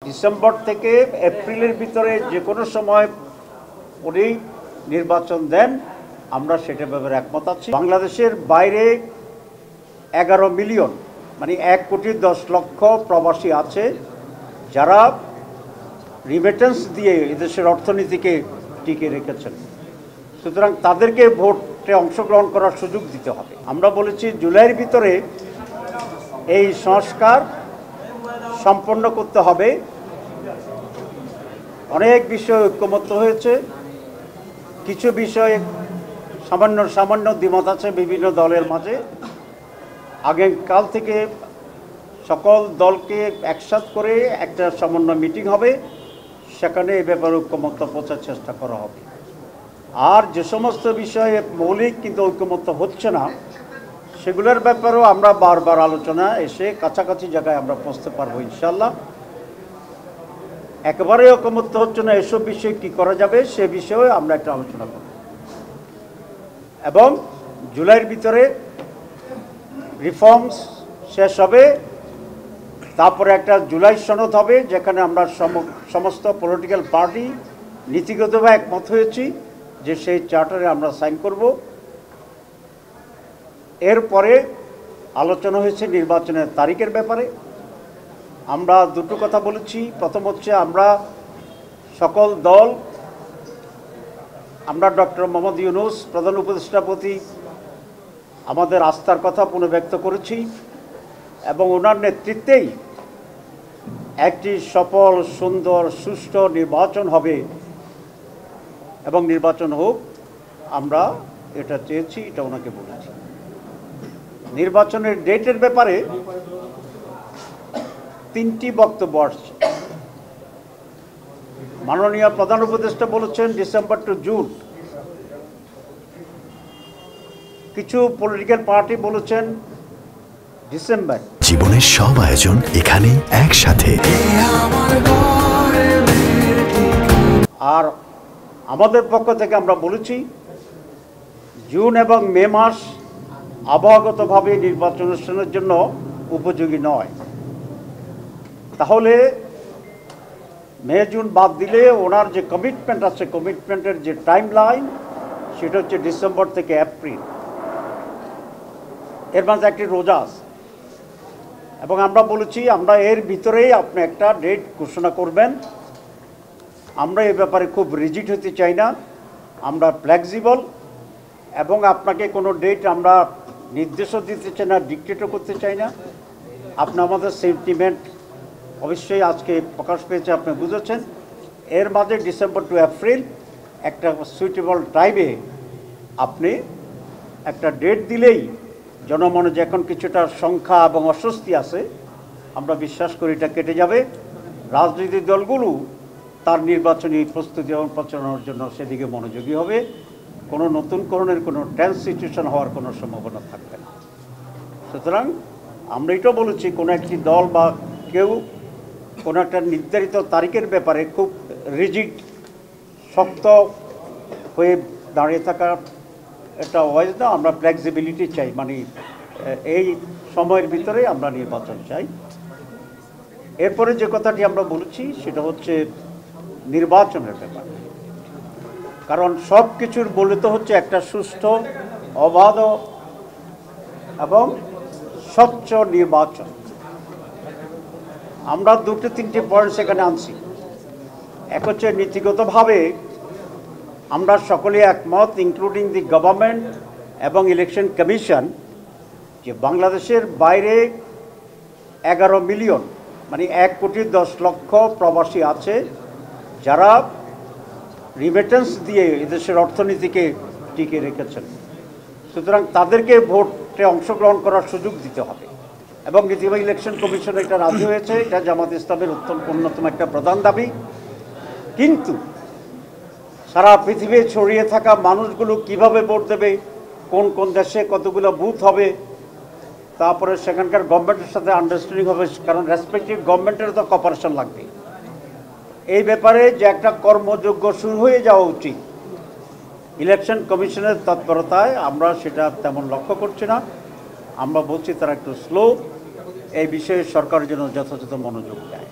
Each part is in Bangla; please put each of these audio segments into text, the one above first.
ডিসেম্বর থেকে এপ্রিলের ভিতরে যে কোনো সময় উনি নির্বাচন দেন, আমরা সেটা ব্যাপারে একমত আছি। বাংলাদেশের বাইরে 11 মিলিয়ন মানে 1,10,00,000 প্রবাসী আছে যারা রিমিটেন্স দিয়ে এদেশের অর্থনীতিকে টিকে রেখেছেন। সুতরাং তাদেরকে ভোটে অংশগ্রহণ করার সুযোগ দিতে হবে। আমরা বলেছি জুলাইয়ের ভিতরে এই সংস্কার সম্পন্ন করতে হবে। অনেক বিষয়ে ঐক্যমত্য হয়েছে, কিছু বিষয়ে সামান্য দ্বিমত আছে বিভিন্ন দলের মাঝে। আগামীকাল থেকে সকল দলকে একসাথ করে একটা সমন্বয় মিটিং হবে, সেখানে এ ব্যাপারে ঐক্যমত্য পৌঁছার চেষ্টা করা হবে। আর যে সমস্ত বিষয়ে মৌলিক কিন্তু ঐক্যমত্য হচ্ছে না, সেগুলোর ব্যাপারেও আমরা বারবার আলোচনা এসে কাছাকাছি জায়গায় আমরা পৌঁছতে পারবো ইনশাল্লাহ। একেবারে ঐক্যমত্য হচ্ছে না এসব বিষয়ে কী করা যাবে সে বিষয়ে আমরা একটা আলোচনা করব। এবং জুলাইয়ের ভিতরে রিফর্মস শেষ হবে, তারপরে একটা জুলাই সনদ হবে যেখানে আমরা সমস্ত পলিটিক্যাল পার্টি নীতিগতভাবে একমত হয়েছি যে সেই চার্টারে আমরা সাইন করব। এরপরে আলোচনা হয়েছে নির্বাচনের তারিখের ব্যাপারে। আমরা দুটো কথা বলেছি। প্রথম হচ্ছে আমরা সকল দল, আমরা ডক্টর মোহাম্মদ ইউনূস প্রধান উপদেষ্টার প্রতি আমাদের আস্থার কথা পুনর্ব্যক্ত করেছি এবং ওনার নেতৃত্বেই একটি সফল, সুন্দর, সুষ্ঠু নির্বাচন হবে এবং নির্বাচন হোক, আমরা এটা চেয়েছি, এটা ওনাকে বলেছি। নির্বাচনের ডেটের ব্যাপারে 3টি বক্তব্য আসছে। মাননীয় প্রধান উপদেষ্টা বলেছেন ডিসেম্বর টু জুন, কিছু পলিটিক্যাল পার্টি বলেছেন ডিসেম্বর। জীবনের সব আয়োজন এখানে একসাথে। আর আমাদের পক্ষ থেকে আমরা বলেছি জুন এবং মে মাস আবহাওয়াগতভাবে নির্বাচন অনুষ্ঠানের জন্য উপযোগী নয়। তাহলে মে জুন বাদ দিলে ওনার যে কমিটমেন্ট আছে, কমিটমেন্টের যে টাইম লাইন সেটা হচ্ছে ডিসেম্বর থেকে এপ্রিল। এর মাঝে একটি রোজা আছে এবং আমরা বলেছি আমরা এর ভিতরেই আপনি একটা ডেট ঘোষণা করবেন। আমরা এ ব্যাপারে খুব রিজিড হতে চাই না, আমরা ফ্লেক্সিবল এবং আপনাকে কোনো ডেট আমরা নির্দেশও দিতে চাই না, ডিক্টেটও করতে চাই না। আপনি আমাদের সেন্টিমেন্ট অবশ্যই আজকে প্রকাশ পেয়েছে, আপনি বুঝেছেন। এর মাঝে ডিসেম্বর টু এপ্রিল একটা সুইটেবল টাইমে আপনি একটা ডেট দিলেই জনমনে যে এখন কিছুটা সংখ্যা এবং অস্বস্তি আছে, আমরা বিশ্বাস করি এটা কেটে যাবে। রাজনৈতিক দলগুলো তার নির্বাচনী প্রস্তুতি এবং প্রচারণার জন্য সেদিকে মনোযোগী হবে। কোনো নতুন করণের কোনো টেন্স সিচুয়েশন হওয়ার কোনো সম্ভাবনা থাকবে না। সুতরাং আমরা এটাও বলেছি কোনো একটি দল বা কেউ কোনো একটা নির্ধারিত তারিখের ব্যাপারে খুব রিজিড, শক্ত হয়ে দাঁড়িয়ে থাকা এটা ওয়াইজ না। আমরা ফ্লেক্সিবিলিটি চাই, মানে এই সময়ের ভিতরে আমরা নির্বাচন চাই। এরপরে যে কথাটি আমরা বলেছি সেটা হচ্ছে নির্বাচনের ব্যাপার। কারণ সব কিছুর মূলত হচ্ছে একটা সুষ্ঠু, অবাধ এবং স্বচ্ছ নির্বাচন। আমরা 2-3টি পয়েন্ট সেখানে আনছি। এক হচ্ছে নীতিগতভাবে আমরা সকলে একমত, ইনক্লুডিং দি গভর্নমেন্ট এবং ইলেকশন কমিশন, যে বাংলাদেশের বাইরে 11 মিলিয়ন মানে 1,10,00,000 প্রবাসী আছে যারা রিমিটেন্স দিয়ে এদেশের অর্থনীতিকে টিকে রেখেছেন। সুতরাং তাদেরকে ভোটে অংশগ্রহণ করার সুযোগ দিতে হবে এবং ইতিমধ্যে ইলেকশন কমিশন এটা রাজি হয়েছে। এটা জামাত ইসলামের অন্যতম একটা প্রধান দাবি। কিন্তু সারা পৃথিবী ছড়িয়ে থাকা মানুষগুলো কিভাবে ভোট দেবে, কোন কোন দেশে কতগুলো বুথ হবে, তারপরে সেখানকার গভর্নমেন্টের সাথে আন্ডারস্ট্যান্ডিং হবে, কারণ রেসপেক্টিভ গভর্নমেন্টের তো কপারেশন লাগবে। এই ব্যাপারে যে একটা কর্মযোগ্য শুরু হয়ে যাওয়া উচিত ইলেকশন কমিশনের তৎপরতায়, আমরা সেটা তেমন লক্ষ্য করছি না। আমরা বলছি তারা একটু স্লো, এই বিষয়ে সরকারের জন্য যথাযথ মনোযোগ দেয়।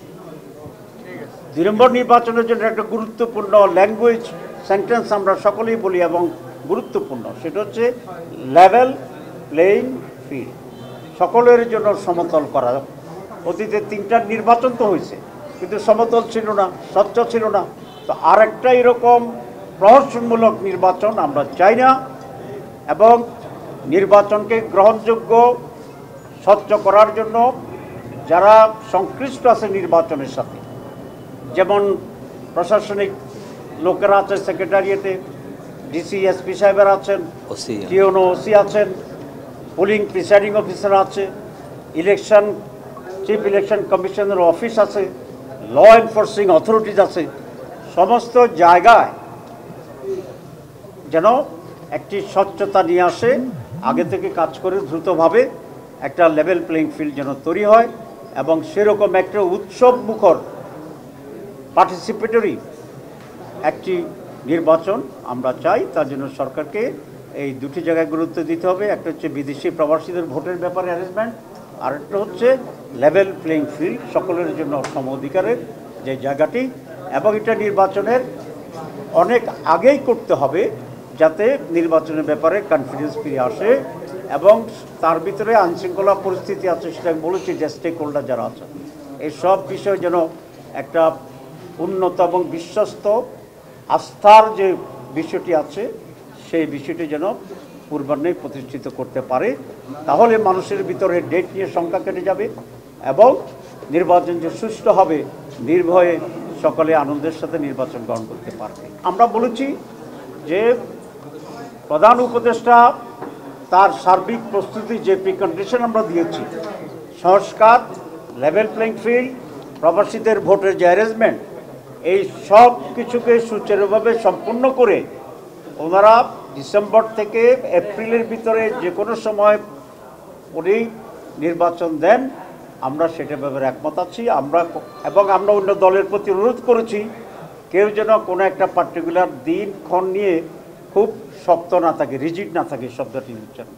2 নম্বর নির্বাচনের জন্য একটা গুরুত্বপূর্ণ ল্যাঙ্গুয়েজ সেন্টেন্স আমরা সকলেই বলি এবং গুরুত্বপূর্ণ, সেটা হচ্ছে লেভেল প্লেইং ফিল্ড, সকলের জন্য সমতল করা। অতীতে 3টা নির্বাচন তো হয়েছে, কিন্তু সমতল ছিল না, স্বচ্ছ ছিল না। তো আর একটা এরকম প্রহসনমূলক নির্বাচন আমরা চাই না, এবং নির্বাচনকে গ্রহণযোগ্য স্বচ্ছ করার জন্য যারা সংশ্লিষ্ট আছে নির্বাচনের সাথে, যেমন প্রশাসনিক লোকেরা আছে, সেক্রেটারিয়েটে ডিসি এসপি সাহেবেরা আছেন, টিওনো ওসি আছেন, পোলিং প্রিসাইডিং অফিসার আছে, চিফ ইলেকশন কমিশনের অফিস আছে, ল এনফোর্সিং অথরিটিজ আছে, সমস্ত জায়গায় যেন একটি স্বচ্ছতা নিয়ে আসে, আগে থেকে কাজ করে দ্রুতভাবে একটা লেভেল প্লেইং ফিল্ড যেন তৈরি হয়, এবং সেরকম একটা উৎসব মুখর পার্টিসিপেটরি একটি নির্বাচন আমরা চাই। তার জন্য সরকারকে এই দুটি জায়গায় গুরুত্ব দিতে হবে। একটা হচ্ছে বিদেশি প্রবাসীদের ভোটের ব্যাপারে অ্যারেঞ্জমেন্ট, আর একটা হচ্ছে লেভেল প্লেইং ফিল্ড, সকলের জন্য সম অধিকারের যে জায়গাটি, এবং এটা নির্বাচনের অনেক আগেই করতে হবে যাতে নির্বাচনের ব্যাপারে কনফিডেন্স ফিরে আসে, এবং তার ভিতরে আইনশৃঙ্খলা পরিস্থিতি আছে, সেটা আমি বলেছি যে স্টেক হোল্ডার যারা আছে, এই সব বিষয় যেন একটা উন্নত এবং বিশ্বস্ত আস্থার যে বিষয়টি আছে সেই বিষয়টি যেন পূর্বাহ্নেই প্রতিষ্ঠিত করতে পারে। তাহলে মানুষের ভিতরে ডেট নিয়ে শঙ্কা কেটে যাবে, এবং নির্বাচন যে সুষ্ঠু হবে, নির্ভয়ে সকলে আনন্দের সাথে নির্বাচন গ্রহণ করতে পারবে। আমরা বলেছি যে প্রধান উপদেষ্টা তার সার্বিক প্রস্তুতি যে প্রিকন্ডিশন আমরা দিয়েছি, সংস্কার, লেভেল প্লেইং ফিল্ড, প্রবাসীদের ভোটের যে অ্যারেঞ্জমেন্ট, এই সব কিছুকে সুচারুভাবে সম্পূর্ণ করে ওনারা ডিসেম্বর থেকে এপ্রিলের ভিতরে যে কোনো সময় উনি নির্বাচন দেন, আমরা সেটা ব্যাপারে একমত আছি। আমরা অন্য দলের প্রতি অনুরোধ করেছি, কেউ যেন কোনো একটা পার্টিকুলার দিন ক্ষণ নিয়ে খুব শক্ত না থাকে, রিজিড না থাকে, শব্দটি উচ্চারণ